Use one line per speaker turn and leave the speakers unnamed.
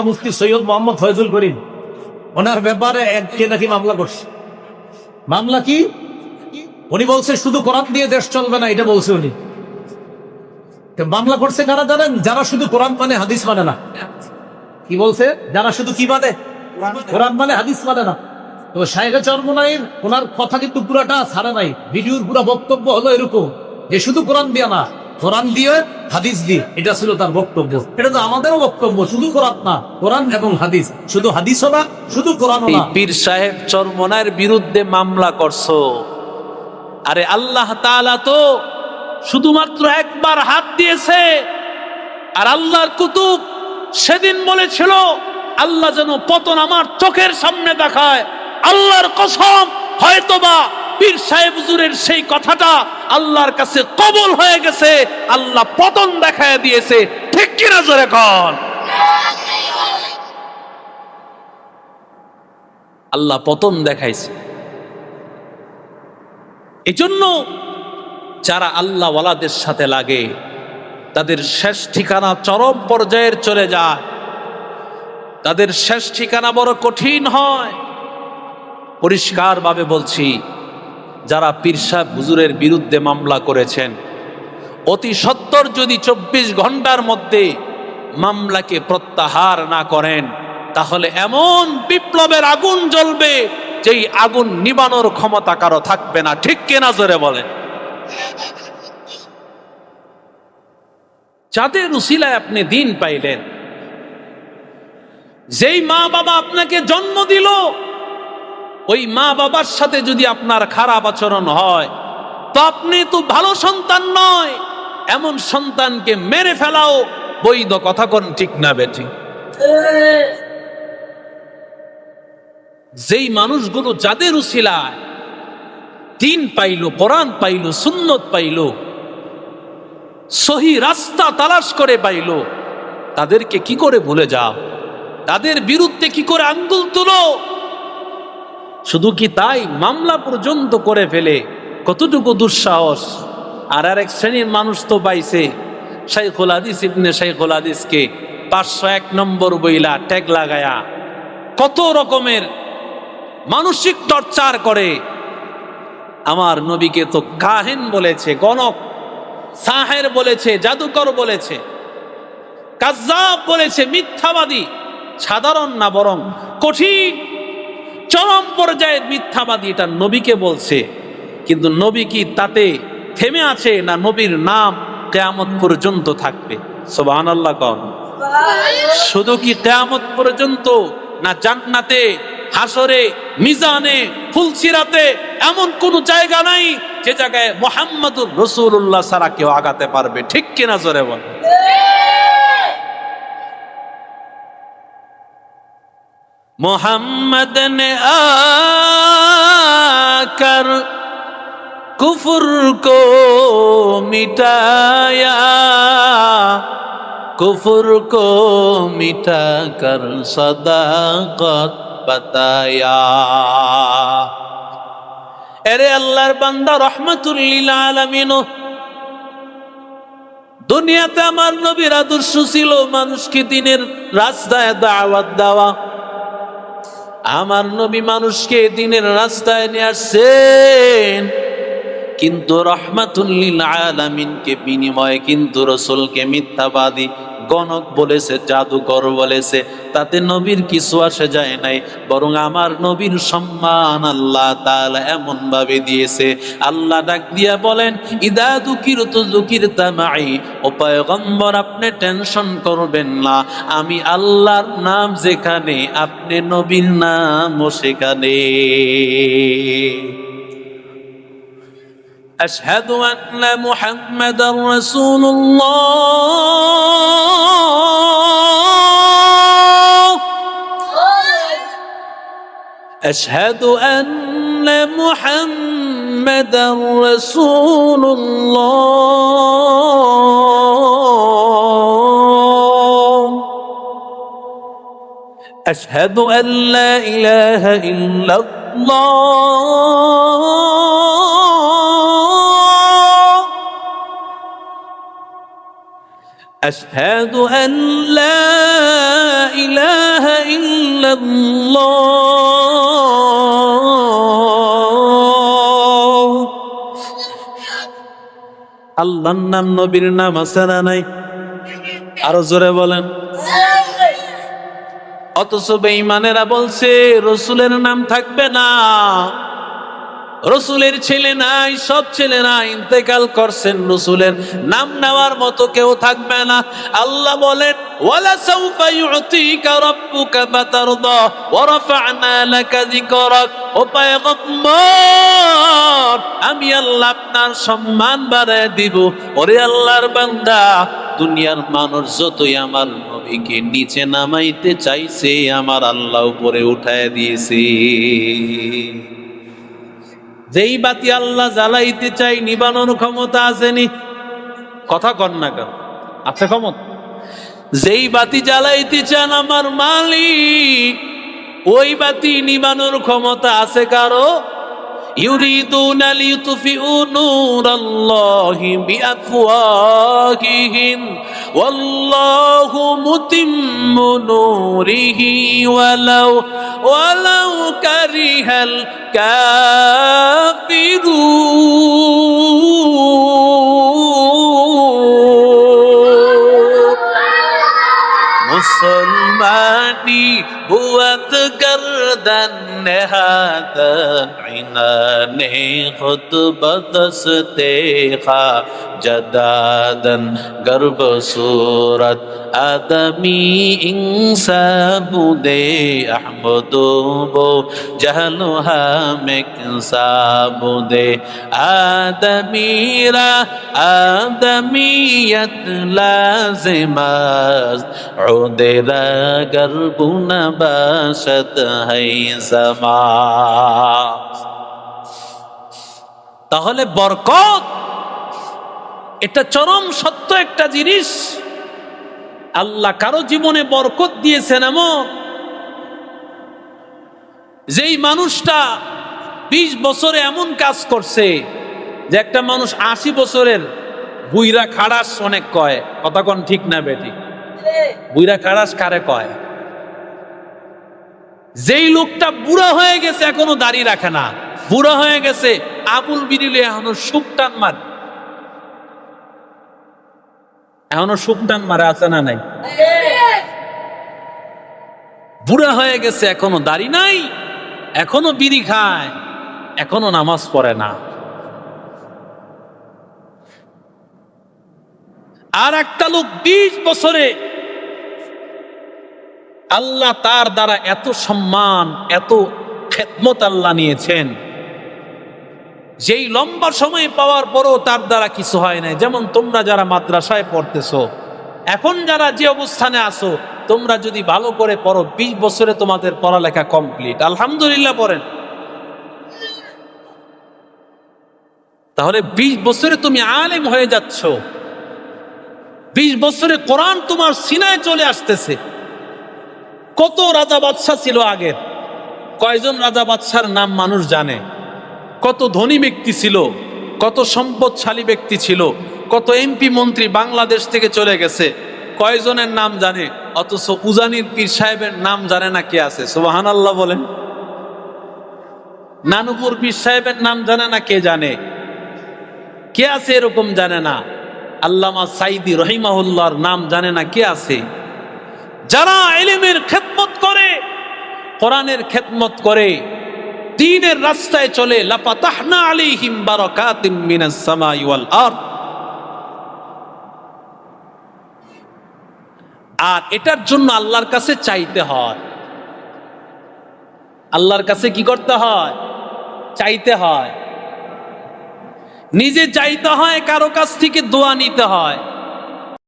মুফতি সৈয়দ মোহাম্মদ ফয়জুল করিম ওনার ব্যাপারে কে নাকি মামলা করছে। মামলা কি? উনি বলছে শুধু কোরআন দিয়ে দেশ চলবে না, এটা বলছে উনি। মামলা করছে কারা জানেন? যারা শুধু কোরআন মানে হাদিস মানে না। কি বলছে? যারা শুধু কি মানে? কোরআন মানে হাদিস মানে না। তো শায়েখে চরমোনাইর ওনার কথা কিন্তু পুরাটা ছাড়ে নাই। ভিডিওর পুরো বক্তব্য হলো এরকম যে শুধু কোরআন দিয়ে না, কোরআন দিয়ে হাদিস দিয়ে, এটা ছিল তার বক্তব্য। এটা তো আমাদেরও বক্তব্য, শুধু কোরআন না, কোরআন এবং হাদিস। শুধু হাদিসও না, শুধু কোরআনও না।
পীর সাহেব চরমোনাইর বিরুদ্ধে মামলা করছো। আরে আল্লাহ তাআলা তো শুধুমাত্র একবার হাত দিয়েছে, আর আল্লাহর কুতুব সেদিন বলেছিল আল্লাহ যেন পতন আমার চোখের সামনে দেখায়। আল্লাহর কসম, হয়তোবা পীর সাহেব হুজুরের সেই কথাটা আল্লাহর কাছে কবুল হয়ে গেছে, আল্লাহ পতন দেখায় দিয়েছে। ঠিক কিনা জোরে কন? আল্লাহ পতন দেখাইছে। এজন্য যারা আল্লাহ ওয়ালাদের সাথে লাগে তাদের শেষ ঠিকানা চরম পর্যায়ের চলে যায়, তাদের শেষ ঠিকানা বড় কঠিন হয়। পরিষ্কার ভাবে বলছি, যারা পীর সাহেব হুজুরের বিরুদ্ধে মামলা করেছেন, অতি সত্বর যদি 24 ঘন্টার মধ্যে মামলাকে প্রত্যাহার না করেন, তাহলে এমন বিপ্লবের আগুন জ্বলবে যেই আগুন নিবানোর ক্ষমতা কারো থাকবে না। ঠিক কিনা জোরে বলেন? যাদের উসিলায় আপনি দিন পাইলেন, যেই মা বাবা আপনাকে জন্ম দিল, ওই মা বাবার সাথে যদি আপনার খারাপ আচরণ হয়, তো আপনি তো ভালো সন্তান নয়। এমন সন্তানকে মেরে ফেলাও বৈধ। কথা কোন ঠিক না বেঠিক? যেই মানুষগুলো যাদের উসিলায় দিন পাইল, কোরআন পাইল, সুন্নত পাইল, সহি রাস্তা তালাশ করে পাইল, তাদেরকে কি করে ভুলে যাও? তাদের বিরুদ্ধে কি করে আঙ্গুল তুলো? শুধু কি তাই, মামলা পর্যন্ত করে ফেলে। কতটুকু দুঃসাহস! আর এক শ্রেণীর মানুষ তো পাইছে শাইখুল হাদিস ইবনে শাইখুল হাদিসকে 501 নম্বর বইলা ট্যাগ লাগায়া কত রকমের মানসিক টর্চার করে। আমার নবীকে তো কাহেন বলেছে, গণক, সাহের বলেছে, জাদুকর বলেছে, কাজ্জাব বলেছে, মিথ্যাবাদী। সাধারণ না, বরং কঠিন চরম পর্যায়ের মিথ্যাবাদী, এটা নবীকে বলছে। কিন্তু নবী কি তাতে থেমে আছে? না, নবীর নাম কিয়ামত পর্যন্ত থাকবে। সুবহানাল্লাহ কোন? শুধু কি কিয়ামত পর্যন্ত? না, জান্নাতে, হাসরে, মিজানে, ফুলসিরাতে এমন কোন জায়গা নাই যে জায়গায় মুহাম্মদুর রাসূলুল্লাহ ছাড়া কেউ আগাতে পারবে। ঠিক কিনা জোরে বল? मोहम्मद ने आकर कुफ्र को मिटाया, कुफ्र को मिटाकर सदाकत बताया। अरे अल्लाहर बंदा रहमतुल लिल आलामीन, দুনিয়াতে আমার নবীর আদর্শ ছিল মানুষকে দ্বীনের রাস্তায় দাওয়াত দেওয়া। আমার নবী মানুষকে দ্বীনের রাস্তায় নিয়ে আসছেন, কিন্তু রাহমাতুল লিল আলামিনকে বিনিময়ে কিন্তু রাসূলকে মিথ্যাবাদী, গণক বলেছে, জাদুকর বলেছে। তাতে নবীর কিছু আসে যায় নাই, বরং আমার নবীর সম্মান আল্লাহ তাআলা এমন ভাবে দিয়েছে। আল্লাহ ডাক দিয়া বলেন, ইদা যুকিরতু যুকিরতা মাই, ও পয়গম্বর আপনি টেনশন করবেন না, আমি আল্লাহর নাম যেখানে, আপনি নবীর নামও সেখানে। আশহাদু আন্না মুহাম্মাদার রাসূলুল্লাহ, আশহাদু আন্না মুহাম্মাদার রাসূলুল্লাহ, আশহাদু আল্লা ইলাহা ইল্লাল্লাহ, أشهد أن لا إله ইল্লাল্লাহ। আল্লাহর নাম নবীর নাম আছে না নাই? আরো জোরে বলেন। অথচ বেঈমানেরা বলছে রসুলের নাম থাকবে না, রসুলের ছেলে নাই, সব ছেলেরা ইন্তেকাল করছেন, রসুলের নাম নেওয়ার মতো কেউ থাকবে না। আল্লাহ বলেন ওয়ালা সাউফা ইউতিকা রাব্বুকা ফাতারদা ওয়া রাফা'না লাকা যিকরাক। ও পয়গম্বর, আমি আল্লাহ আপনার সম্মান বাড়ায় দিব। ওরে আল্লাহর বান্দা, দুনিয়ার মানুষ যতই আমার নবীকে নিচে নামাইতে চাইছে, আমার আল্লাহ উপরে উঠায় দিয়েছে। যেই বাতি আল্লাহ জ্বালাইতে চাই, নিবানোর ক্ষমতা আসেনি? কথা কন না কেন? আছে ক্ষমতা? যেই বাতি জ্বালাইতে চান আমার মালিক, ওই বাতি নিবানোর ক্ষমতা আছে কারো? ইউরিদুনা লিইউতফিউ নূরাল্লাহি বিআফওয়াহিহিম ওয়াল্লাহু মুতিম্মু নূরিহি ওয়ালাউ কারিহাল কাফিরুন। মুসলমানি বুয়াত গর্দন নেহাতা ইনানে খুতবত সতেখা জদাদন গর্ব সুরত আদমি ইনসাবুদে আহমদু বো জাহলু হামেক সাবুদে আদমিরা আদমিয়ত লাজিমাজ উদেরা গর্বুনা বাসত হাই সমা। তাহলে বরকত এটা চরম সত্য একটা জিনিস। আল্লাহ কারো জীবনে বরকত দিয়েছেন এমন, যেই মানুষটা 20 বছরে এমন কাজ করছে যে একটা মানুষ 80 বছরের বুইরা খাড়াস অনেক কয়। কথা কোন ঠিক না বেটি? বুইরা খাড়াস কারে কয়? যেই লোকটা বুড়া হয়ে গেছে এখনো দাড়ি রাখে না, বুড়া হয়ে গেছে, আবুল বিরিলে এখনো সুপটান মার, এখনো সুপটান মারে, আছে না নাই? বুড়া হয়ে গেছে এখনো দাড়ি নাই, এখনো বিড়ি খায়, এখনো নামাজ পড়ে না। আর একটা লোক 20 বছরে আল্লাহ তার দ্বারা এত সম্মান, এত খেদমত আল্লাহ নিয়েছেন, যেই লম্বা সময় পাওয়ার পরও তার দ্বারা কিছু হয় নাই। যেমন তোমরা যারা মাদ্রাসায় পড়তেছো, এখন যারা যে অবস্থানে আছো, তোমরা যদি ভালো করে পড়ো, 20 বছরে তোমাদের পড়ালেখা কমপ্লিট, আলহামদুলিল্লাহ পড়েন। তাহলে 20 বছরে তুমি আলেম হয়ে যাচ্ছ, 20 বছরে কোরআন তোমার সিনায় চলে আসতেছে। কত রাজা বাদশাহ ছিল আগের, কয়জন রাজা বাদশার নাম মানুষ জানে? কত ধনী ব্যক্তি ছিল, কত সম্পদশালী ব্যক্তি ছিল, কত এমপি মন্ত্রী বাংলাদেশ থেকে চলে গেছে, কয়জনের নাম জানে? অথচ উজানির পীর সাহেবের নাম জানে না কে আছে? সুবহানাল্লাহ বলেন। নানুপুর পীর সাহেবের নাম জানে না কে জানে? কে আছে এরকম জানে না? আল্লামা সাইদি রহিমাহুল্লাহর নাম জানে না কে আছে? যারা ইলমের খেদমত করে, কোরআনের খেদমত করে, দ্বীনের রাস্তায় চলে, লাফাতাহনা আলাইহিম বারাকাতিম মিনাস সামাই ওয়াল আরদ। আর এটার জন্য আল্লাহর কাছে চাইতে হয়। আল্লাহর কাছে কি করতে হয়? চাইতে হয়। নিজে চাইতে হয়, কারো কাছ থেকে দোয়া নিতে হয়।